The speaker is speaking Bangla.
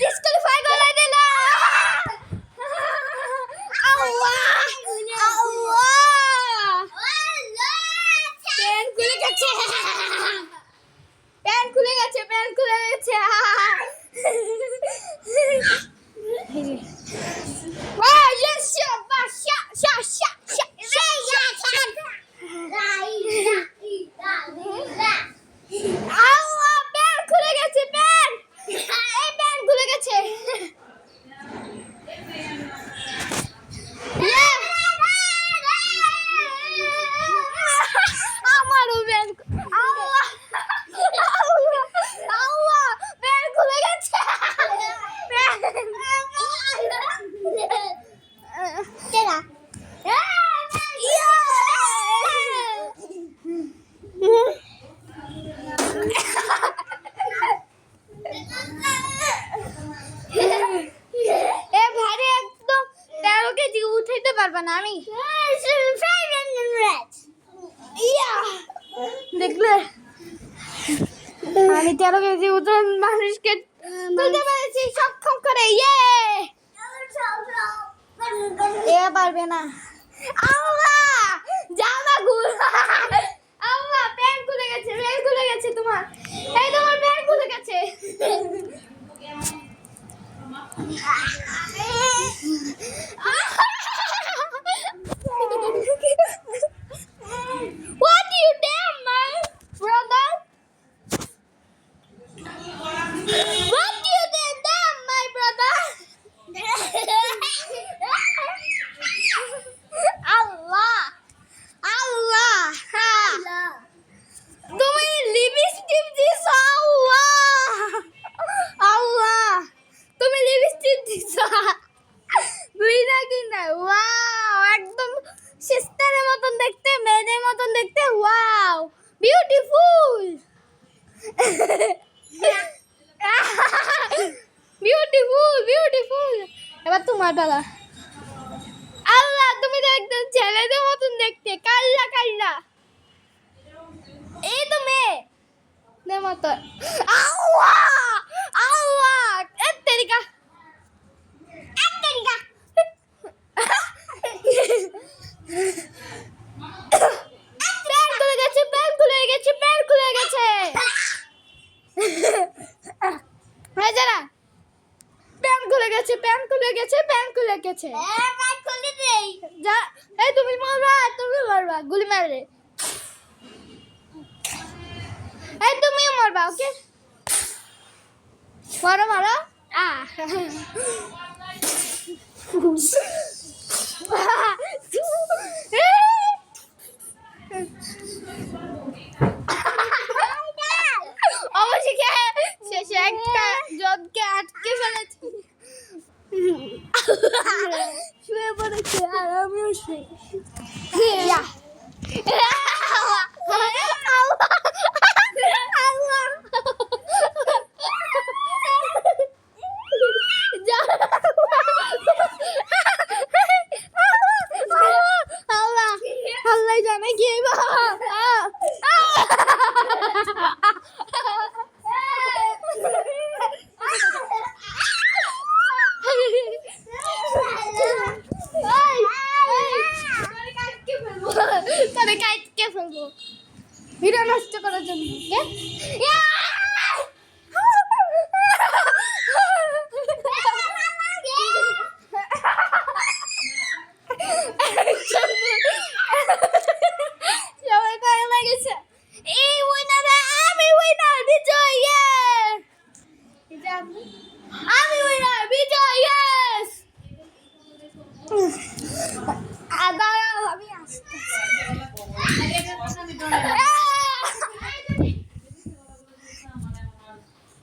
ডিসকোয়ালিফাই করে দিল। প্যান খুলে গেছে, প্যান খুলে গেছে, প্যান খুলে গেছে। না আমি দেখলে আমি 13 কেজি ওজন মানুষকে তুলতে পেরেছি সক্ষম করে। এ পারবে না। আল্লাহ জামা গুল, আল্লাহ প্যান্ট খুলে গেছে, প্যান্ট খুলে গেছে তোমার, এই তোমার প্যান্ট খুলে গেছে। What do you damn, my brother? What do you damn, my brother? Allah, Allah, তুমি লিপস্টিক দিছো, আল্লাহ, আল্লাহ, তুমি লিপস্টিক দিছো, দুই না কিনা, ওয়াও, একদম সিস্টারের মতন দেখতে, মেয়েদের মতন দেখতে, ওয়াও, বিউটিফুল, বিউটিফুল, বিউটিফুল। এবার তোমার বেলা। আল্লাহ, তুমি তো একদম ছেলেদের মতন দেখতে, কাল্লা কাল্লা, এই তো মেয়েদের মতন। আল্লাহ, আল্লাহ, এক তেরিকা, এক তেরিকা। প্যান খুলে গেছে, প্যান খুলে গেছে, প্যান খুলে গেছে। যারা প্যান খুলে গেছে, প্যান খুলে গেছে, প্যান খুলে গেছে। যা, এই তুমি মারবা, তুমি মারবা, গুলি মারবে। এই তুমি মারবা, ওকে, মারো মারো। অবশ্যই শেষে একটা জনকে আটকে ফেলেছি, শুয়ে পড়েছে, আর আমিও শুয়ে। আল্লাহ জানে কি তবে কাটকে ফেলবো ভিডিও নষ্ট করার জন্য। সবাই ভালো লাগেছে। এই উইনার, আমি উইনার, বিজয়।